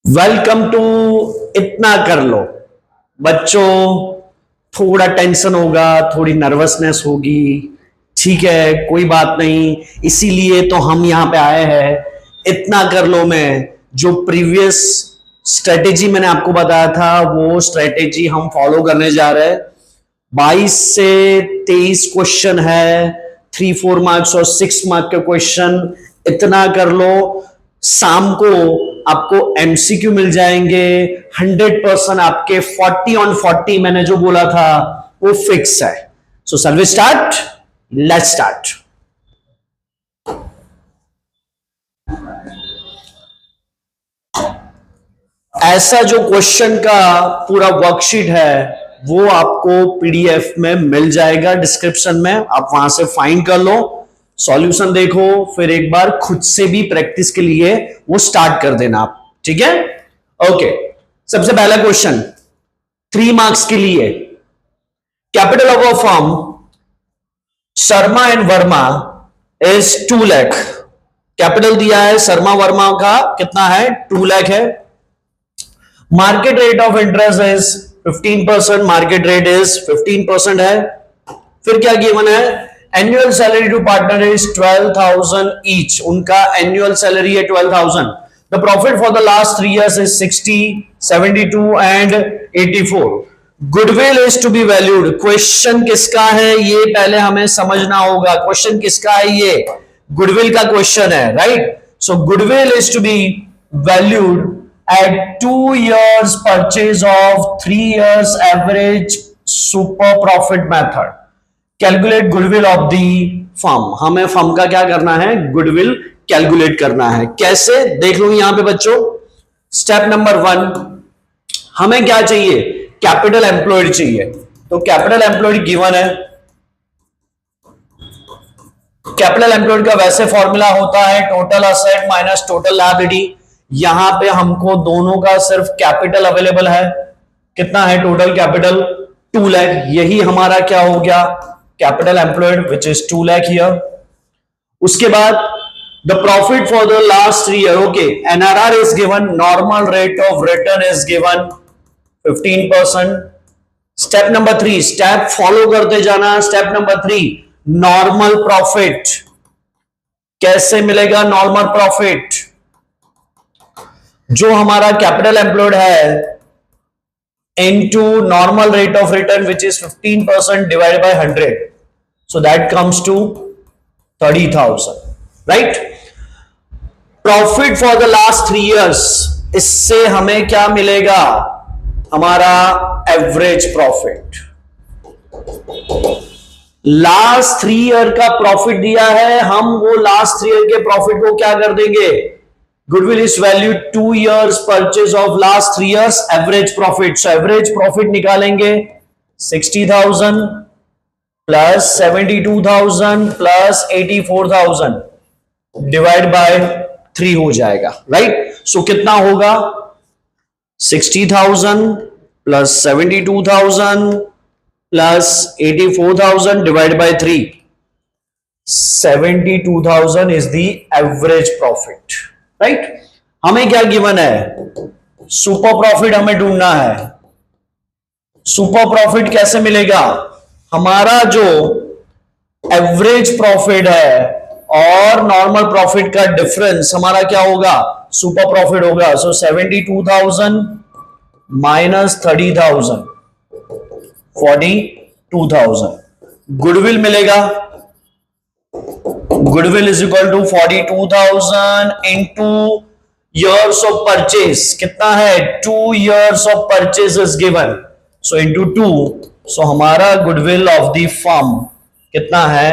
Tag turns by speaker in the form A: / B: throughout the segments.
A: Welcome to इतना कर लो। बच्चों, थोड़ा टेंशन होगा, थोड़ी नर्वसनेस होगी, ठीक है, कोई बात नहीं। इसीलिए तो हम यहां पे आए हैं। इतना कर लो में जो प्रीवियस स्ट्रेटेजी मैंने आपको बताया था वो स्ट्रेटेजी हम फॉलो करने जा रहे हैं। 22 से 23 क्वेश्चन है, 3-4 मार्क्स और 6 मार्क के क्वेश्चन। इतना कर लो, शाम को आपको एमसीक्यू मिल जाएंगे 100%। आपके 40/40 मैंने जो बोला था वो फिक्स है। So service start, let's start. ऐसा जो क्वेश्चन का पूरा वर्कशीट है वो आपको पीडीएफ में मिल जाएगा डिस्क्रिप्शन में, आप वहां से फाइंड कर लो, सॉल्यूशन देखो, फिर एक बार खुद से भी प्रैक्टिस के लिए वो स्टार्ट कर देना आप, ठीक है। ओके, सबसे पहला क्वेश्चन 3 मार्क्स के लिए। Capital of a firm Sharma and Verma is 2 lakh. Capital दिया है शर्मा वर्मा का कितना है, 2 लाख है। Market rate of interest is 15%, market rate is 15% है। फिर क्या गिवन है, annual salary to partner is 12,000 each, उनका एनुअल सैलरी है 12,000। The profit for the last 3 years is 60, 72 and 84। Goodwill is to be valued. Question किसका है ये पहले हमें समझना होगा। क्वेश्चन किसका है, ये गुडविल का क्वेश्चन है, right. So goodwill is to be valued at 2 years purchase of 3 years average super profit method. Calculate goodwill of the firm. हमें फर्म का क्या करना है, गुडविल कैलकुलेट करना है। कैसे, देख लो यहां पे बच्चों। स्टेप नंबर 1, हमें क्या चाहिए, कैपिटल एम्प्लॉयड चाहिए। तो कैपिटल एम्प्लॉयड गिवन है। कैपिटल एम्प्लॉयड का वैसे फॉर्मूला होता है total asset minus total liability. यहां पे हमको दोनों का सिर्फ कैपिटल अवेलेबल है, कितना है टोटल कैपिटल, 2 लाख। यही हमारा क्या हो गया, capital employed which is 2 lakh here. उसके बाद the profit for the last 3 year, okay, NRR is given, normal rate of return is given 15%। Step number 3, step follow करते जाना। Step number 3, normal profit. कैसे मिलेगा नॉर्मल प्रॉफिट, जो हमारा capital employed है into normal rate of return which is 15% divide by 100, so that comes to 30,000, right. Profit for the last 3 years, इससे हमें क्या मिलेगा, हमारा एवरेज प्रॉफिट। लास्ट 3 year का प्रॉफिट दिया है, हम वो लास्ट 3 year के प्रॉफिट को क्या कर देंगे, Goodwill is valued 2 years purchase of last 3 years average profit. So average profit निकालेंगे 60,000 plus 72,000 plus 84,000 डिवाइड बाय 3 हो जाएगा, राइट। सो कितना होगा, 60,000 plus 72,000 plus 84,000 divide by 3, 72,000 is the average profit, right. हमें क्या गिवन है, सुपर प्रॉफिट हमें ढूंढना है। सुपर प्रॉफिट कैसे मिलेगा, हमारा जो एवरेज प्रॉफिट है और नॉर्मल प्रॉफिट का डिफरेंस हमारा क्या होगा, सुपर प्रॉफिट होगा। So 72,000 minus 30,000, 42,000। गुडविल मिलेगा, goodwill is equal to 42,000 into years of purchase, कितना है, 2 years of purchase is given, so into 2, so हमारा गुडविल ऑफ द फर्म कितना है,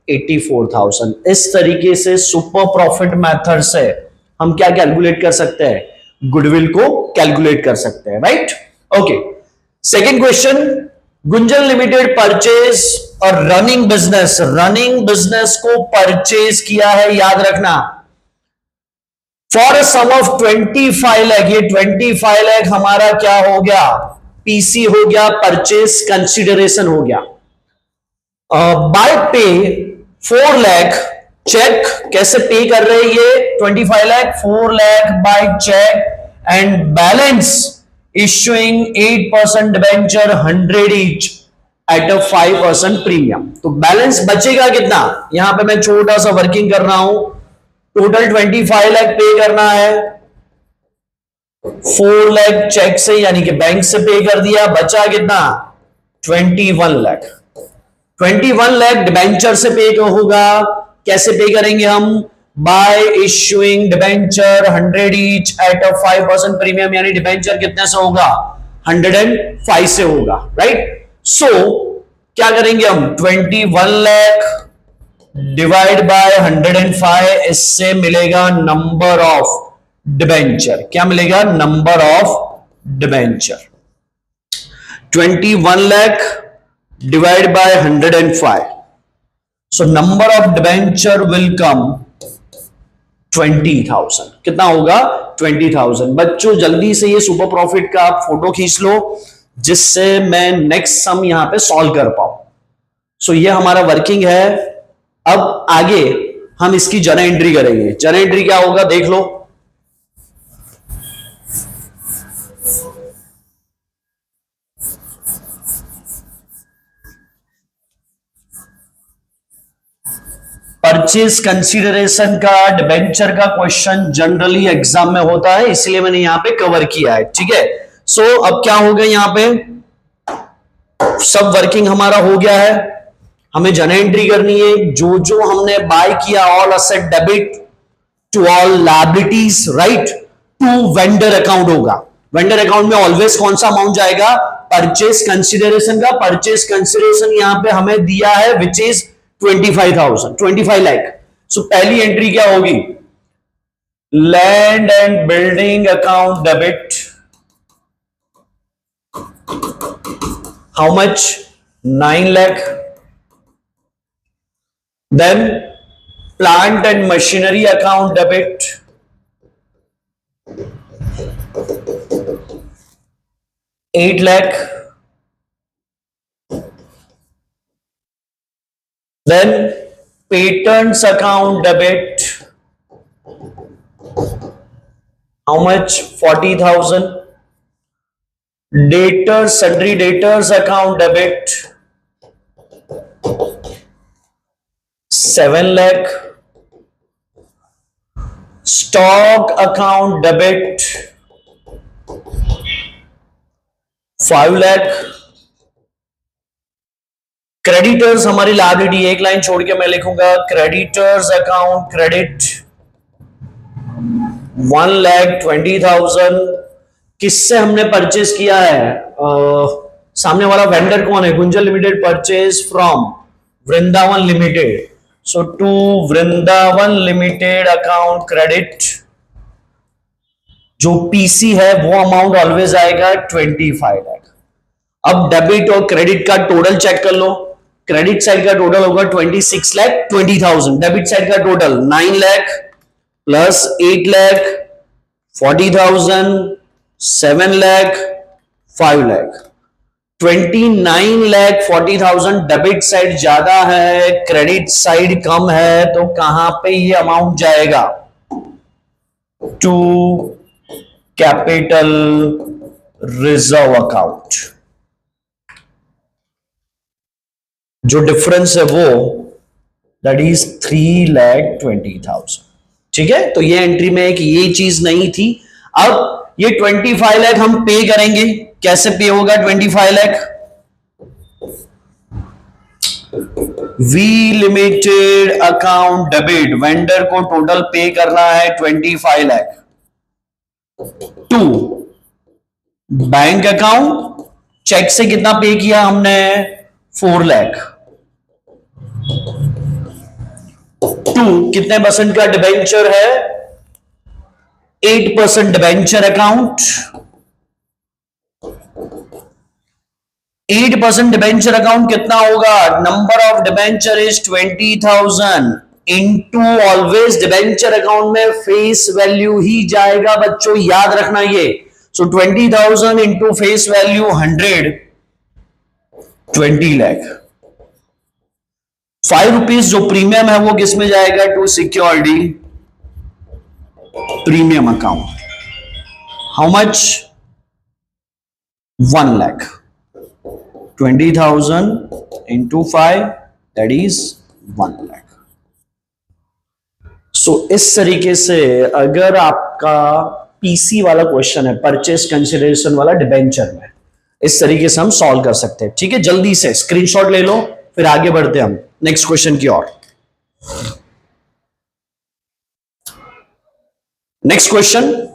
A: 84,000। इस तरीके से सुपर प्रॉफिट मेथड से हम क्या कैलकुलेट कर सकते हैं, गुडविल को कैलकुलेट कर सकते हैं, right. Okay, second question, Gunjan limited purchase और रनिंग बिजनेस को परचेज किया है, याद रखना, for a sum of 25 lakh. ये 25 लाख हमारा क्या हो गया, पीसी हो गया, परचेज कंसिडरेशन हो गया। बाय पे 4 लाख, चेक कैसे पे कर रहे हैं, ये 25 lakh 4 lakh by cheque and balance issuing 8% debenture 100 each at a 5% premium. तो बैलेंस बचेगा कितना, यहां पे मैं छोटा सा वर्किंग कर रहा हूं, टोटल 25 लाख पे करना है, 4 लाख चेक से यानी कि बैंक से पे कर दिया, बचा कितना 21 लाख। 21 लाख डिबेंचर से पे होगा। कैसे पे करेंगे हम, by issuing debenture 100 each at a 5% premium, यानी डिबेंचर कितने से होगा 105 से होगा, राइट। सो क्या करेंगे हम, 21 लाख डिवाइड बाय 105, इससे मिलेगा नंबर ऑफ डिबेंचर। क्या मिलेगा, number of debenture. 21 lakh divided by 105, so number of debenture will come 20,000। कितना होगा 20,000। बच्चों जल्दी से ये सुपर प्रॉफिट का आप फोटो खींच लो, जिससे मैं नेक्स्ट सम यहां पे सॉल्व कर पाऊं। सो ये हमारा वर्किंग है। अब आगे हम इसकी जर्नल एंट्री करेंगे। जर्नल एंट्री क्या होगा देख लो, परचेज कंसीडरेशन का, डिबेंचर का क्वेश्चन जनरली एग्जाम में होता है, इसलिए मैंने यहां पे कवर किया है, ठीक है। सो अब क्या हो गया, यहां पे सब वर्किंग हमारा हो गया है। हमें जर्नल एंट्री करनी है, जो जो हमने बाय किया, all asset debit to all liabilities right to vendor account होगा। वेंडर अकाउंट में ऑलवेज कौन सा अमाउंट जाएगा, परचेज कंसीडरेशन का। परचेज कंसीडरेशन यहां पे हमें दिया है विच इज 25,000, 25 लाख। सो पहली एंट्री क्या होगी, land and building account debit, how much 9 lakh. Then plant and machinery account debit 8 lakh. Then patents account debit, how much 40,000. Debtors, sundry debtors account debit 7 lakh. Stock account debit 5 lakh. Creditors हमारी liability, एक line छोड़ के मैं लिखूंगा, creditors account credit 1,20,000। किससे हमने purchase किया है, सामने वाला वेंडर कौन है, Gunjan limited, purchase from Vrindavan limited. So to Vrindavan limited account credit, जो पीसी है वो अमाउंट ऑलवेज आएगा 25 लाख। अब डेबिट और क्रेडिट का टोटल चेक कर लो। क्रेडिट साइड का टोटल होगा 26 लाख 20,000, डेबिट साइड का total 9 lakh plus 8 lakh 40,000 7 lakh 5 lakh 29 lakh 40,000। Debit side ज्यादा है, क्रेडिट साइड कम है, तो कहां पे ये अमाउंट जाएगा, टू कैपिटल रिजर्व अकाउंट। जो डिफरेंस है वो दैट इज 3,20,000, ठीक है। तो ये एंट्री में एक ये चीज नहीं थी। अब ये 25 लाख हम पे करेंगे, कैसे पे होगा 25 lakh, V limited account debit, vendor को टोटल पे करना है 25 lakh, to bank account, cheque से कितना पे किया हमने 4 लाख, टू कितने परसेंट का डिबेंचर है 8% डिबेंचर अकाउंट, 8% डिबेंचर अकाउंट कितना होगा, number of debenture is 20,000 into, always debenture account में फेस वैल्यू ही जाएगा बच्चों, याद रखना ये। सो 20,000 into face value 100, 20 lakh. 5 rupees जो प्रीमियम है वो किस में जाएगा, to security premium account. How much? 1 lakh. 20,000 into 5, that is 1 lakh. So इस तरीके से अगर आपका पीसी वाला क्वेश्चन है, परचेस कंसिडरेशन वाला डिबेंचर में, इस तरीके से हम सॉल्व कर सकते हैं। ठीक है, जल्दी से स्क्रीनशॉट ले लो, फिर आगे बढ़ते हैं हम नेक्स्ट क्वेश्चन की ओर। नेक्स्ट क्वेश्चन,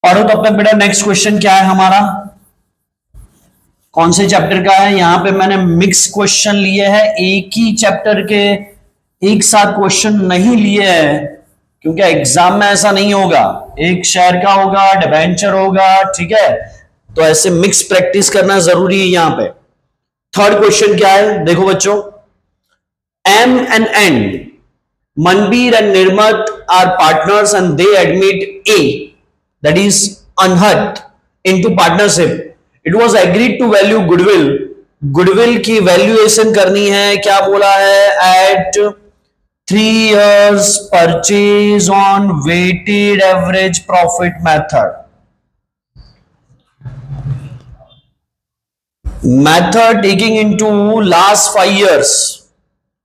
A: पढ़ो तब तक बेटा। नेक्स्ट क्वेश्चन क्या है हमारा, कौन से चैप्टर का है? यहां पे मैंने मिक्स क्वेश्चन लिए हैं, एक ही चैप्टर के एक साथ क्वेश्चन नहीं लिए हैं, क्योंकि एग्जाम में ऐसा नहीं होगा, एक शेयर का होगा, डिबेंचर होगा, ठीक है? तो ऐसे मिक्स प्रैक्टिस करना जरूरी है यहां पे। थर्ड क्वेश्चन क्या है, देखो बच्चों, M and N, Manbir and Nirmat are partners and they admit A, that is Anhat, into partnership. It was agreed to value goodwill. Goodwill की वैल्यूएशन करनी है, क्या बोला है? At 3 years purchase on weighted average profit method. Method taking into last 5 years.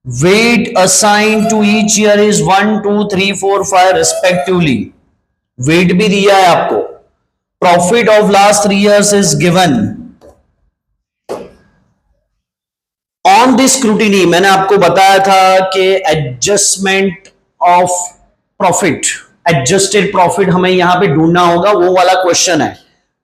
A: Weight assigned to each year is 1, 2, 3, 4, 5 respectively. Wait भी दिया है आपको। Profit of last 3 years is given. On this scrutiny मैंने आपको बताया था कि adjustment of profit, adjusted profit हमें यहां पे ढूंढना होगा, वो वाला क्वेश्चन है।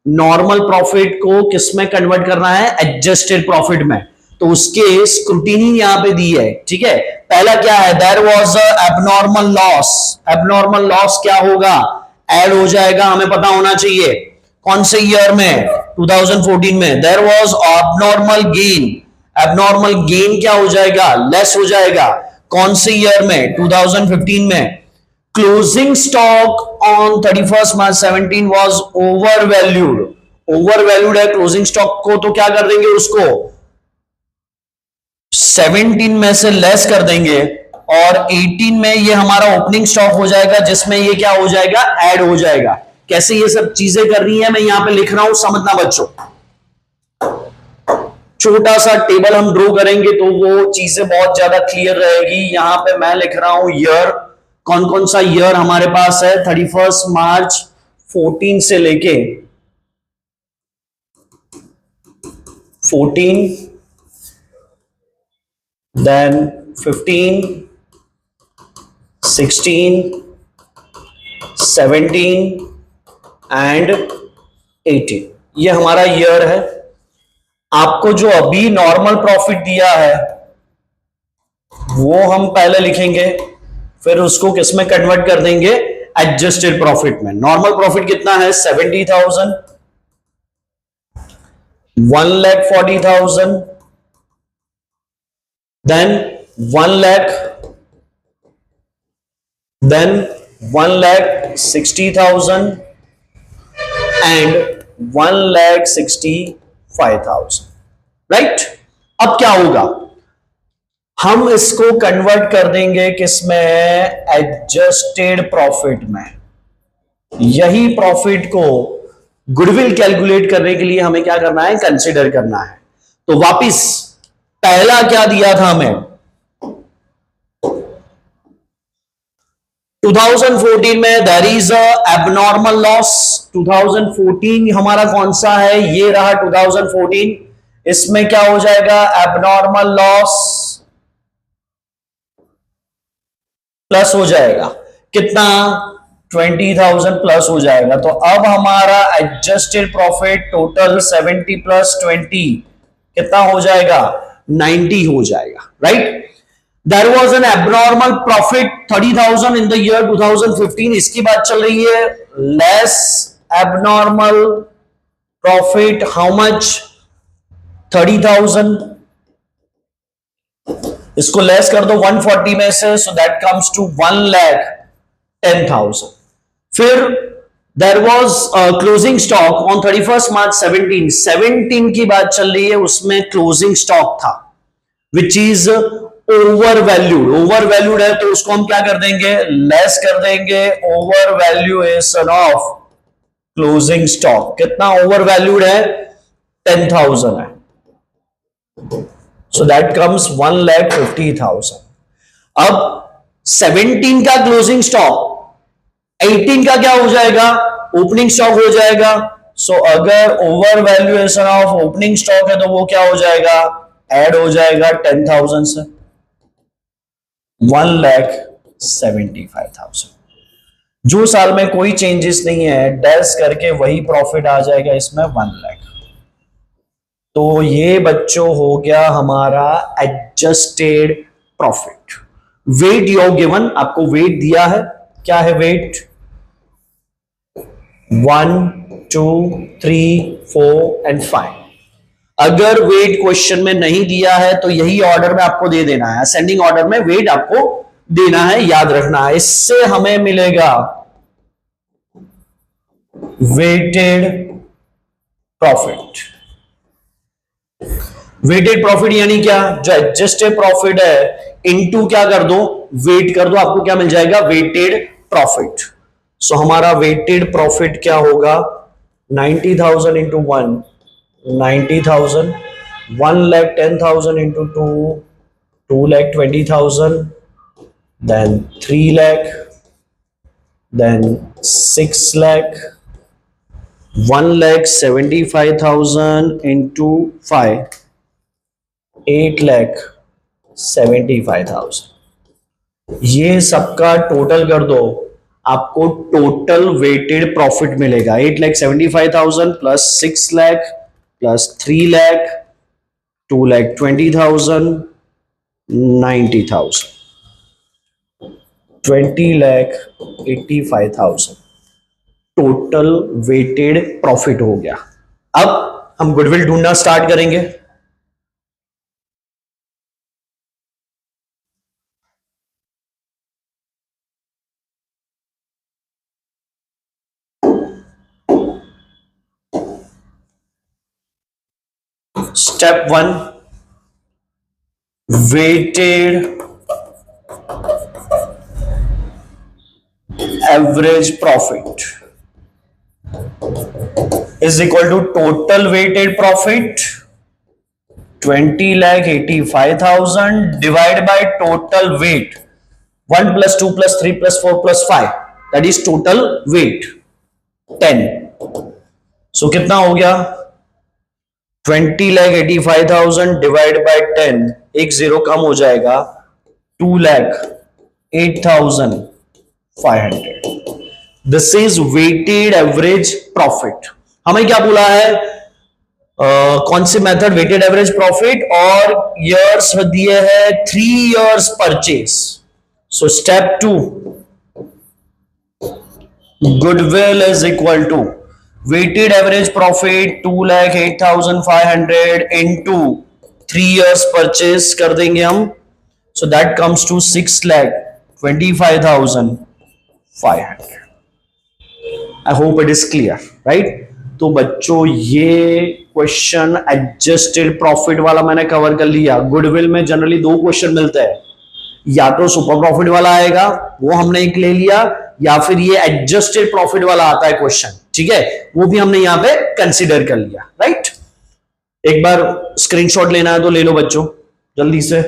A: नॉर्मल प्रॉफिट को किस में कन्वर्ट करना है? एडजस्टेड प्रॉफिट में। तो उसके स्क्रूटिनी यहां पे दी है, ठीक है? पहला क्या है? There was a abnormal loss. Abnormal loss क्या होगा? ऐड हो जाएगा, हमें पता होना चाहिए। कौन से ईयर में? 2014 में। There was abnormal gain. Abnormal gain क्या हो जाएगा? लेस हो जाएगा। कौन से ईयर में? 2015 में। Closing stock on 31 March 17 was over valued. Over valued है क्लोजिंग स्टॉक को, तो क्या कर देंगे? उसको 17 में से लेस कर देंगे और 18 में ये हमारा ओपनिंग स्टॉक हो जाएगा, जिसमें ये क्या हो जाएगा? ऐड हो जाएगा। कैसे ये सब चीजें कर रही है मैं यहां पे लिख रहा हूं, समझना बच्चों। छोटा सा टेबल हम ड्रॉ करेंगे तो वो चीजें बहुत ज्यादा क्लियर रहेगी। यहां पे मैं लिख रहा हूं ईयर, कौन कौन सा ईयर हमारे पास है? 31 मार्च 14 से लेके 14, देन 15, 16, 17 एंड 18, ये हमारा ईयर है। आपको जो अभी नॉर्मल प्रॉफिट दिया है वो हम पहले लिखेंगे, फिर उसको किस में कन्वर्ट कर देंगे? एडजस्टेड प्रॉफिट में। नॉर्मल प्रॉफिट कितना है? 70,000, 1,40,000, then 1 lakh, then 1,60,000 and 1,65,000, right? अब क्या होगा? हम इसको कन्वर्ट कर देंगे किसमें? एडजस्टेड प्रॉफिट में। यही प्रॉफिट को गुडविल कैलकुलेट करने के लिए हमें क्या करना है? कंसीडर करना है। तो वापिस पहला क्या दिया था हमें? 2014 में there is a abnormal loss. 2014 हमारा कौन सा है? ये रहा 2014। इसमें क्या हो जाएगा? एबनॉर्मल लॉस प्लस हो जाएगा, कितना? 20,000 प्लस हो जाएगा। तो अब हमारा एडजस्टेड प्रॉफिट टोटल 70 प्लस 20 कितना हो जाएगा? 90 हो जाएगा, right? There was an abnormal profit 30,000 in the year 2015। इसकी बात चल रही है। Less abnormal profit how much, 30,000, इसको लेस कर दो 140 में से, सो दैट कम्स टू 1,10,000। फिर there was closing stock on 31 March 17 की बात चल रही है, उसमें क्लोजिंग स्टॉक था which is over valued. Over valued है तो उसको हम क्या कर देंगे, लेस कर देंगे over valuation of closing stock. कितना ओवर वैल्यूड है, 10,000 है, सो दैट कम्स 1,50,000। अब 17 का क्लोजिंग स्टॉक 18 का क्या हो जाएगा, ओपनिंग स्टॉक हो जाएगा। सो अगर over valuation of opening stock है तो वो क्या हो जाएगा, ऐड हो जाएगा 10,000 से, 1,75,000। जो साल में कोई चेंजेस नहीं है, डैश करके वही प्रॉफिट आ जाएगा इसमें 1 लाख। तो ये बच्चों हो गया हमारा adjusted profit. Weight your given, आपको वेट दिया है, क्या है वेट, 1 2 3 4 एंड 5। अगर वेट क्वेश्चन में नहीं दिया है तो यही ऑर्डर में आपको दे देना है, असेंडिंग ऑर्डर में वेट आपको देना है, याद रखना है। इससे हमें मिलेगा वेटेड प्रॉफिट। वेटेड प्रॉफिट यानी क्या, जो एडजस्टेड प्रॉफिट है इनटू क्या कर दो, वेट कर दो, आपको क्या मिल जाएगा, वेटेड प्रॉफिट। सो हमारा वेटेड प्रॉफिट क्या होगा, 90,000 into 1, 90,000, 1,10,000 into 2, 2,20,000, then 3 lakh, then 6 lakh, 1,75,000 into 5, 8,75,000। ये सबका टोटल कर दो, आपको टोटल वेटेड प्रॉफिट मिलेगा 8,75,000 plus 6 lakh plus 3 lakh, 2,20,000, 90,000, 20,85,000 total weighted profit हो गया। अब हम गुडविल ढूंढना स्टार्ट करेंगे। Step 1, weighted average profit is equal to total weighted profit 20,85,000 divide by total weight 1 plus 2 plus 3 plus 4 plus 5, that is total weight 10। सो कितना हो गया, 20,85,000 डिवाइड बाय 10, एक जीरो कम हो जाएगा, 2,08,500। This is weighted average profit. हमें क्या बोला है, कौन सी मेथड, वेटेड एवरेज प्रॉफिट, और ईयर्स दिए हैं 3 years purchase. So step 2, goodwill is equal to weighted average profit 2,08,500 into 3 years purchase कर देंगे हम, so that comes to 6,25,500। I hope it is clear, right? तो बच्चों ये क्वेश्चन एडजस्टेड प्रॉफिट वाला मैंने कवर कर लिया। गुडविल में जनरली 2 क्वेश्चन मिलते हैं, या तो सुपर प्रॉफिट वाला आएगा वो हमने एक ले लिया, या फिर ये एडजस्टेड प्रॉफिट वाला आता है क्वेश्चन, ठीक है, वो भी हमने यहां पे कंसीडर कर लिया, राइट। एक बार स्क्रीनशॉट लेना है तो ले लो बच्चों जल्दी से।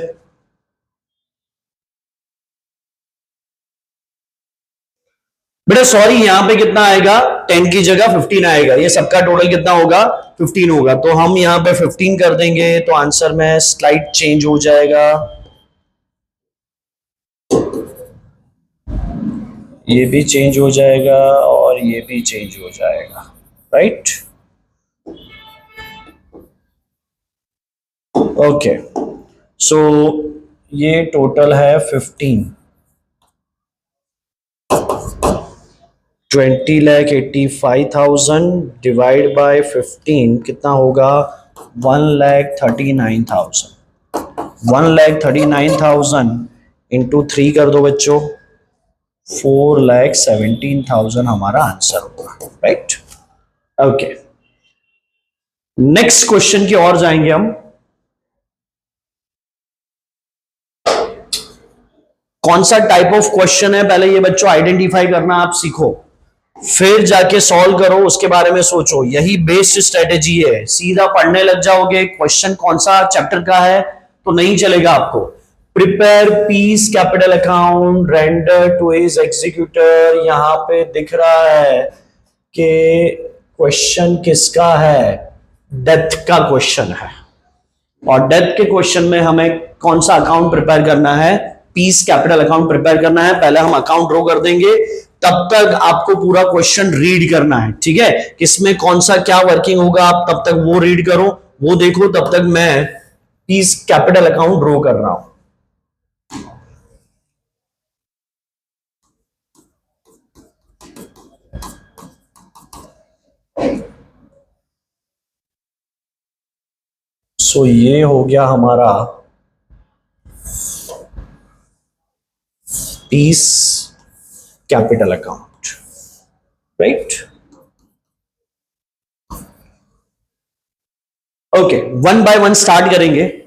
A: बेटा सॉरी, यहां पे कितना आएगा, 10 की जगह 15 आएगा, ये सबका टोटल कितना होगा, 15 होगा, तो हम यहां पे 15 कर देंगे, तो आंसर में स्लाइड चेंज हो जाएगा, ये भी चेंज हो जाएगा और ये भी चेंज हो जाएगा, राइट। ओके, सो ये टोटल है 15, 20,85,000 डिवाइड बाय 15 कितना होगा? 1,39,000। 1,39,000 इंटू 3 कर दो बच्चों, 4,17,000 हमारा आंसर होगा। Right, okay. नेक्स्ट क्वेश्चन की ओर जाएंगे हम। कौन सा टाइप ऑफ क्वेश्चन है, पहले ये बच्चों आइडेंटिफाई करना आप सीखो, फिर जाके सॉल्व करो, उसके बारे में सोचो। यही बेस्ड स्ट्रेटेजी है। सीधा पढ़ने लग जाओगे क्वेश्चन कौन सा चैप्टर का है तो नहीं चलेगा आपको। Prepare P's capital account, render to his executor. यहां पे दिख रहा है कि क्वेश्चन किसका है? डेथ का क्वेश्चन है, और डेथ के क्वेश्चन में हमें कौन सा अकाउंट प्रिपेयर करना है? पीस कैपिटल अकाउंट प्रिपेयर करना है। पहले हम अकाउंट ड्रॉ कर देंगे, तब तक आपको पूरा क्वेश्चन रीड करना है, ठीक है? किसमें कौन सा क्या वर्किंग होगा, आप तब तक वो रीड करो, वो देखो, तब तक मैं पीस कैपिटल अकाउंट ड्रॉ कर रहा हूं। सो ये हो गया हमारा P's capital account, right? Okay, one by one start करेंगे।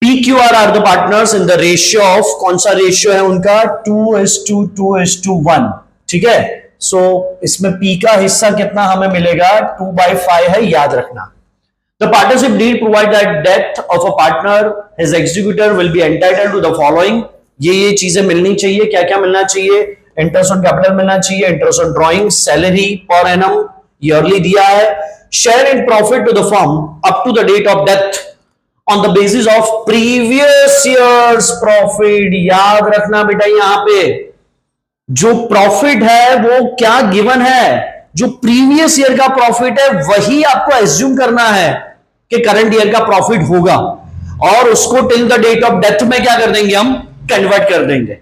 A: PQR are the partners in the ratio of, कौन सा रेशियो है उनका? 2:1, ठीक है? सो इसमें P का हिस्सा कितना हमें मिलेगा? 2/5 है, याद रखना। The partnership deed provide that death of a partner, his executor will be entitled to the following. ये चीजें मिलनी चाहिए। क्या क्या मिलना चाहिए? इंटरेस्ट ऑन कैपिटल मिलना चाहिए, interest on drawing, salary per annum yearly दिया है, share in profit to the firm up to the date of death on the basis of previous years profit. याद रखना बेटा, यहां पे जो प्रॉफिट है वो क्या गिवन है? जो प्रीवियस ईयर का प्रॉफिट है वही आपको एज्यूम करना है कि करंट ईयर का प्रॉफिट होगा, और उसको till the date of death में क्या कर देंगे? हम कन्वर्ट कर देंगे।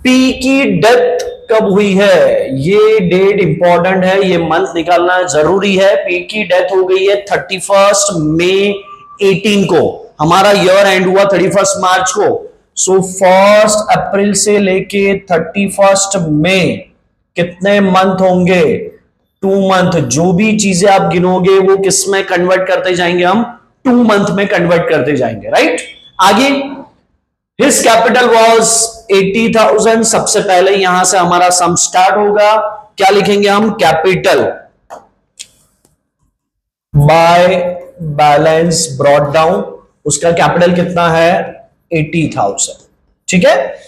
A: पी की डेथ कब हुई है? ये डेट इंपॉर्टेंट है, ये मंथ निकालना जरूरी है। पी की डेथ हो गई है 31 मई 18 को, हमारा ईयर एंड हुआ 31 मार्च को। सो 1 अप्रैल से लेके 31 मई कितने मंथ होंगे? 2 मंथ। जो भी चीजें आप गिनोगे वो किस में कन्वर्ट करते जाएंगे? हम 2 मंथ में कन्वर्ट करते जाएंगे, राइट? आगे, हिज कैपिटल वॉज 80,000। सबसे पहले यहां से हमारा सम स्टार्ट होगा। क्या लिखेंगे हम? Capital by balance brought down. उसका कैपिटल कितना है? 80,000, ठीक है?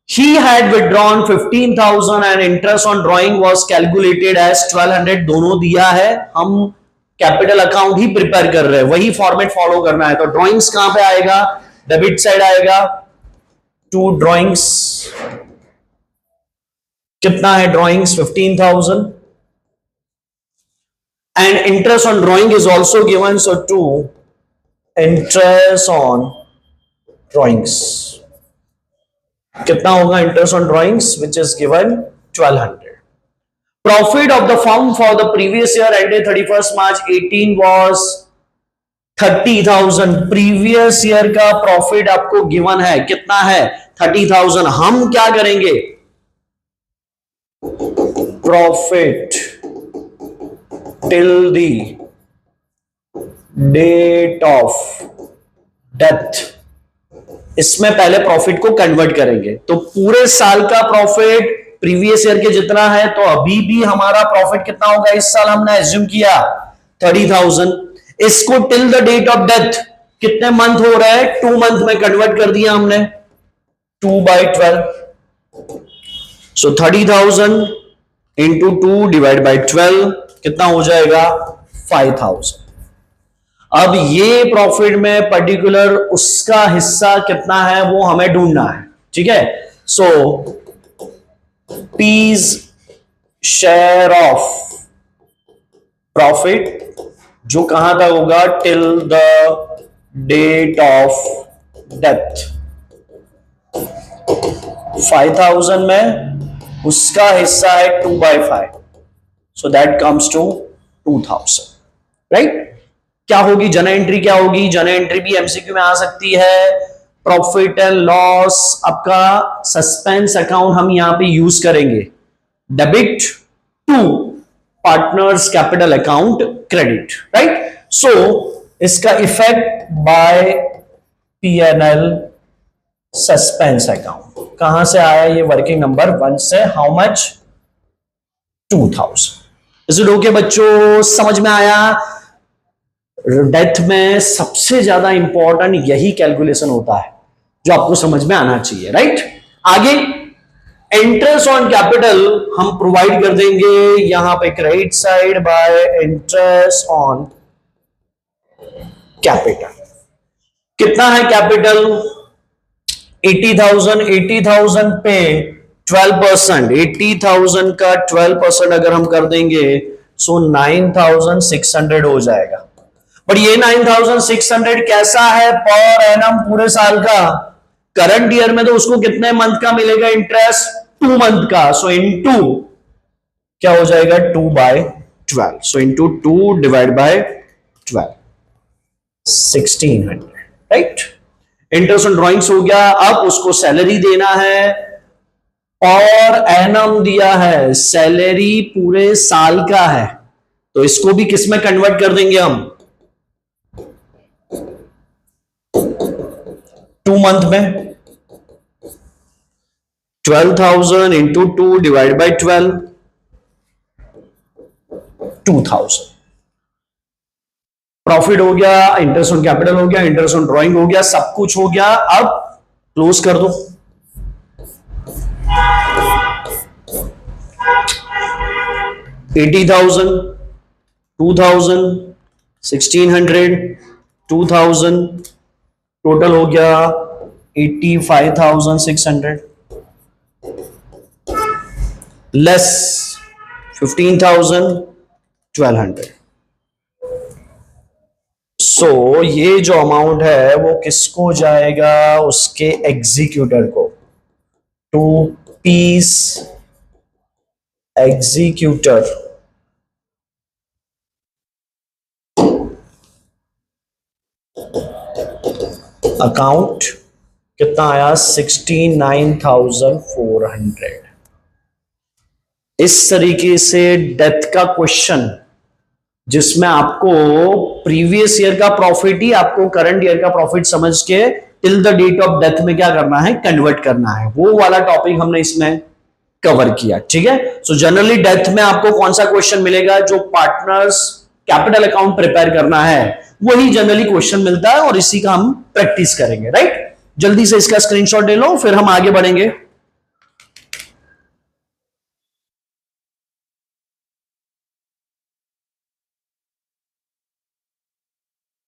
A: He had withdrawn 15,000 and interest on drawing was calculated as 1,200। दोनों दिया है, हम कैपिटल अकाउंट ही प्रिपेयर कर रहे हैं, वही फॉर्मेट फॉलो करना है। तो ड्रॉइंग्स कहां पे आएगा? डेबिट साइड आएगा। 2 ड्रॉइंग्स कितना है? Drawings 15,000 and interest on drawing is also given, so 2 interest on drawings कितना होगा? Interest on drawings which is given 1,200। Profit of the firm for the previous year ended 31 March 18 was 30,000। Previous year का profit आपको given है, कितना है? 30,000। हम क्या करेंगे? Profit till the date of death, इसमें पहले प्रॉफिट को कन्वर्ट करेंगे। तो पूरे साल का प्रॉफिट प्रीवियस ईयर के जितना है, तो अभी भी हमारा प्रॉफिट कितना होगा? इस साल हमने एज्यूम किया 30,000। इसको till the date of death कितने मंथ हो रहा है? 2 मंथ में कन्वर्ट कर दिया हमने, 2/12। सो 30,000 इंटू 2 डिवाइड बाई 12 कितना हो जाएगा? 5,000। अब ये प्रॉफिट में पर्टिकुलर उसका हिस्सा कितना है वो हमें ढूंढना है, ठीक है? So P's share of profit जो कहां तक होगा? Till the date of death. 5,000 में उसका हिस्सा है 2/5, so that comes to 2000, right. क्या होगी जर्नल एंट्री, क्या होगी जर्नल एंट्री भी एमसीक्यू में आ सकती है। प्रॉफिट एंड लॉस, आपका सस्पेंस अकाउंट हम यहां पे यूज करेंगे, debit to partners capital account credit, right. So इसका effect by PNL suspense account कहां से आया, ये वर्किंग नंबर 1 से, how much 2000। Is it okay बच्चों, समझ में आया। डेथ में सबसे ज्यादा इंपॉर्टेंट यही कैलकुलेशन होता है जो आपको समझ में आना चाहिए, राइट। आगे इंटरेस्ट ऑन कैपिटल हम प्रोवाइड कर देंगे यहां पे credit side by interest on capital. कितना है कैपिटल 80,000, 80,000 पे 12%, 80,000 का 12% अगर हम कर देंगे सो 9,600 हो जाएगा। बट ये 9,600 कैसा है पर एनम पूरे साल का, करंट ईयर में तो उसको कितने मंथ का मिलेगा इंटरेस्ट, 2 मंथ का, सो इनटू क्या हो जाएगा 2/12, सो into 2 divide by 12, 1600, right. Interest on drawings हो गया। अब उसको सैलरी देना है और एनम दिया है, सैलरी पूरे साल का है, तो इसको भी किस में कन्वर्ट कर देंगे हम, 2 मंथ में। 12,000 इंटू 2 डिवाइड बाई 12, 2,000। प्रॉफिट हो गया, इंटरेस्ट ऑन कैपिटल हो गया, इंटरेस्ट ऑन ड्रॉइंग हो गया, सब कुछ हो गया। अब क्लोज कर दो। $80,000, 2,000, 1,600, 2,000, टोटल हो गया 85,600 लेस 15,000, 1,200। सो ये जो अमाउंट है वो किसको जाएगा, उसके एग्जीक्यूटर को, टू पीस एग्जीक्यूटर। अकाउंट कितना आया 69,400। इस तरीके से डेथ का क्वेश्चन जिसमें आपको प्रीवियस ईयर का प्रॉफिट ही आपको करंट ईयर का प्रॉफिट समझ के till the date of death में क्या करना है, कन्वर्ट करना है, वो वाला टॉपिक हमने इसमें कवर किया, ठीक है। सो जनरली डेथ में आपको कौन सा क्वेश्चन मिलेगा, जो पार्टनर्स कैपिटल अकाउंट प्रिपेयर करना है वही जनरली क्वेश्चन मिलता है और इसी का हम प्रैक्टिस करेंगे, राइट। जल्दी से इसका स्क्रीनशॉट ले लो फिर हम आगे बढ़ेंगे।